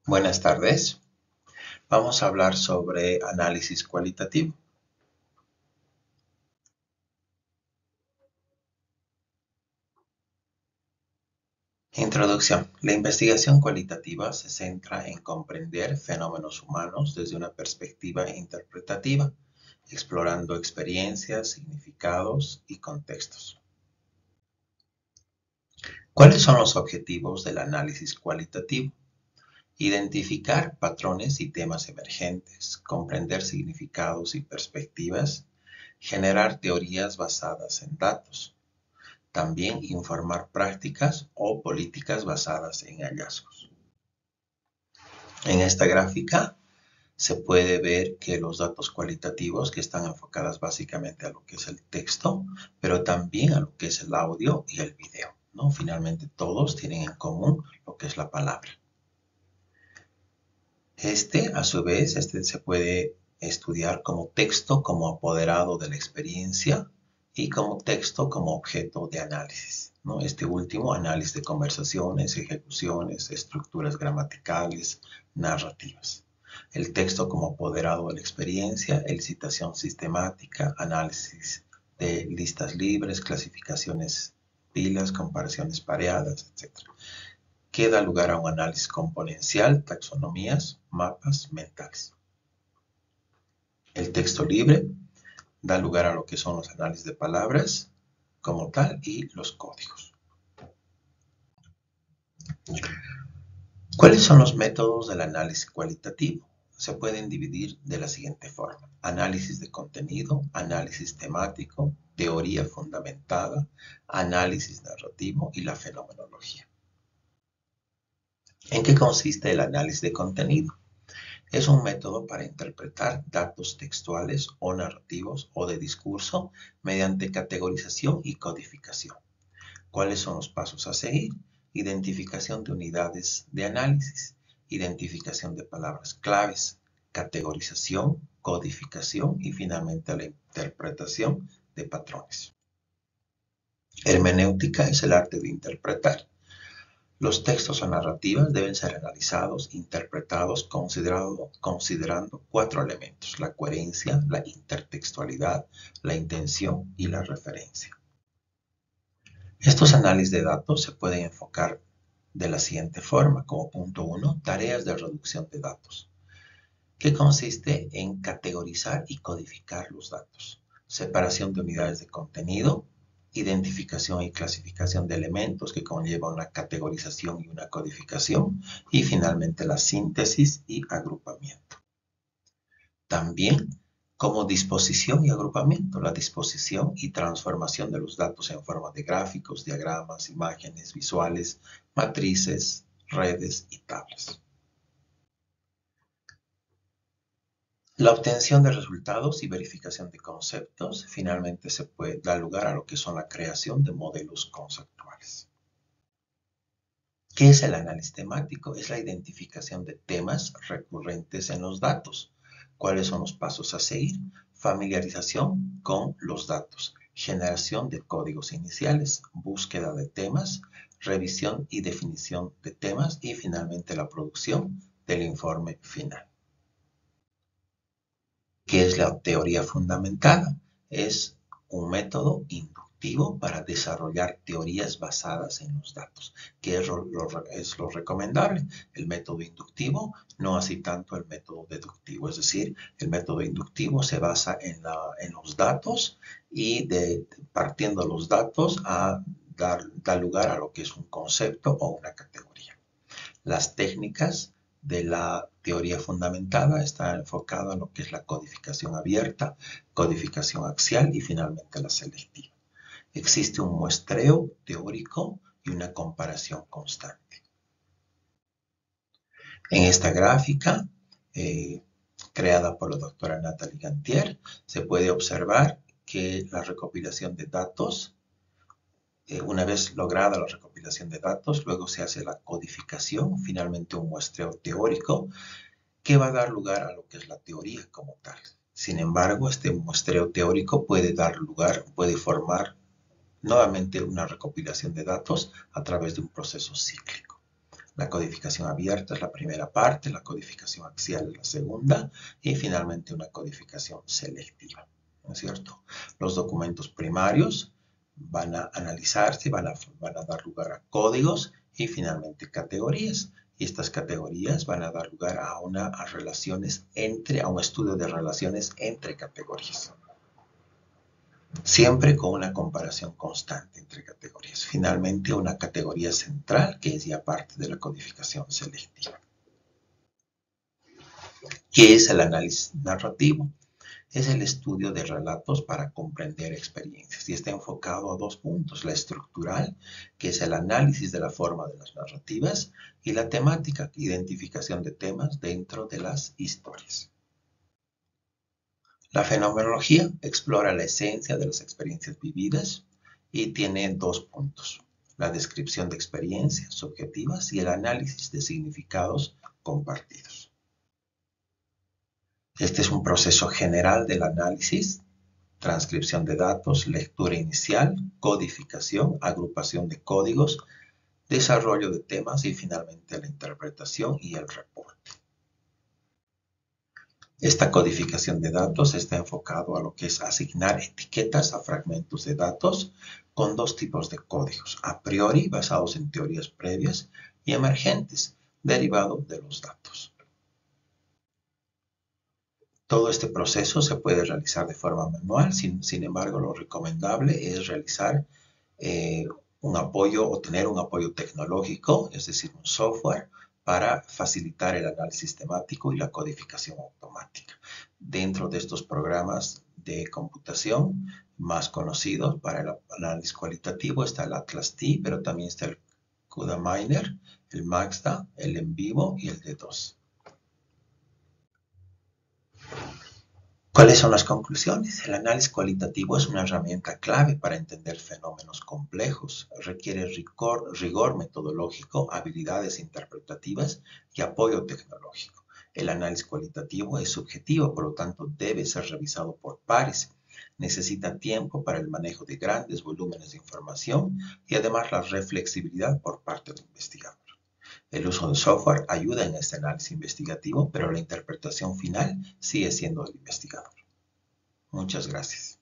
Buenas tardes. Vamos a hablar sobre análisis cualitativo. Introducción. La investigación cualitativa se centra en comprender fenómenos humanos desde una perspectiva interpretativa, explorando experiencias, significados y contextos. ¿Cuáles son los objetivos del análisis cualitativo? Identificar patrones y temas emergentes, comprender significados y perspectivas, generar teorías basadas en datos. También informar prácticas o políticas basadas en hallazgos. En esta gráfica se puede ver que los datos cualitativos que están enfocadas básicamente a lo que es el texto, pero también a lo que es el audio y el video, ¿no? Finalmente todos tienen en común lo que es la palabra. A su vez, se puede estudiar como texto como apoderado de la experiencia y como texto como objeto de análisis, ¿no? Este último, análisis de conversaciones, ejecuciones, estructuras gramaticales, narrativas. El texto como apoderado de la experiencia, elicitación sistemática, análisis de listas libres, clasificaciones pilas, comparaciones pareadas, etc. Que da lugar a un análisis componencial, taxonomías, mapas mentales. El texto libre da lugar a lo que son los análisis de palabras como tal y los códigos. ¿Cuáles son los métodos del análisis cualitativo? Se pueden dividir de la siguiente forma: análisis de contenido, análisis temático, teoría fundamentada, análisis narrativo y la fenomenología. ¿En qué consiste el análisis de contenido? Es un método para interpretar datos textuales o narrativos o de discurso mediante categorización y codificación. ¿Cuáles son los pasos a seguir? Identificación de unidades de análisis, identificación de palabras claves, categorización, codificación y finalmente la interpretación de patrones. Hermenéutica es el arte de interpretar. Los textos o narrativas deben ser analizados, interpretados, considerando 4 elementos: la coherencia, la intertextualidad, la intención y la referencia. Estos análisis de datos se pueden enfocar de la siguiente forma. Como punto 1, tareas de reducción de datos, que consiste en categorizar y codificar los datos. Separación de unidades de contenido, identificación y clasificación de elementos que conllevan una categorización y una codificación, y finalmente la síntesis y agrupamiento. También como disposición y agrupamiento, la disposición y transformación de los datos en forma de gráficos, diagramas, imágenes, visuales, matrices, redes y tablas. La obtención de resultados y verificación de conceptos finalmente se puede dar lugar a lo que son la creación de modelos conceptuales. ¿Qué es el análisis temático? Es la identificación de temas recurrentes en los datos. ¿Cuáles son los pasos a seguir? Familiarización con los datos, generación de códigos iniciales, búsqueda de temas, revisión y definición de temas y finalmente la producción del informe final. ¿Qué es la teoría fundamentada? Es un método inductivo para desarrollar teorías basadas en los datos, que es lo recomendable. El método inductivo, no así tanto el método deductivo. Es decir, el método inductivo se basa en los datos y partiendo los datos da lugar a lo que es un concepto o una categoría. Las técnicas de la teoría fundamentada está enfocada en lo que es la codificación abierta, codificación axial y finalmente la selectiva. Existe un muestreo teórico y una comparación constante. En esta gráfica, creada por la doctora Nathalie Gantier, se puede observar que la recopilación de datos, una vez lograda la recopilación de datos, luego se hace la codificación, finalmente un muestreo teórico que va a dar lugar a lo que es la teoría como tal. Sin embargo, este muestreo teórico puede formar nuevamente una recopilación de datos a través de un proceso cíclico. La codificación abierta es la primera parte, la codificación axial es la segunda y finalmente una codificación selectiva, ¿no es cierto? Los documentos primarios van a analizarse, van a dar lugar a códigos y finalmente categorías. Y estas categorías van a dar lugar a un estudio de relaciones entre categorías. Siempre con una comparación constante entre categorías. Finalmente, una categoría central, que es ya parte de la codificación selectiva. ¿Qué es el análisis narrativo? Es el estudio de relatos para comprender experiencias y está enfocado a dos puntos: la estructural, que es el análisis de la forma de las narrativas, y la temática, identificación de temas dentro de las historias. La fenomenología explora la esencia de las experiencias vividas y tiene dos puntos: la descripción de experiencias subjetivas y el análisis de significados compartidos. Este es un proceso general del análisis: transcripción de datos, lectura inicial, codificación, agrupación de códigos, desarrollo de temas y finalmente la interpretación y el reporte. Esta codificación de datos está enfocado a lo que es asignar etiquetas a fragmentos de datos con dos tipos de códigos: a priori, basados en teorías previas, y emergentes, derivados de los datos. Todo este proceso se puede realizar de forma manual, sin embargo, lo recomendable es realizar un apoyo o tener un apoyo tecnológico, es decir, un software para facilitar el análisis temático y la codificación automática. Dentro de estos programas de computación más conocidos para el análisis cualitativo está el Atlas T, pero también está el CUDA-Miner, el Maxda, el Envivo y el D2. ¿Cuáles son las conclusiones? El análisis cualitativo es una herramienta clave para entender fenómenos complejos. Requiere rigor metodológico, habilidades interpretativas y apoyo tecnológico. El análisis cualitativo es subjetivo, por lo tanto debe ser revisado por pares. Necesita tiempo para el manejo de grandes volúmenes de información y además la reflexibilidad por parte del investigador. El uso de software ayuda en este análisis investigativo, pero la interpretación final sigue siendo del investigador. Muchas gracias.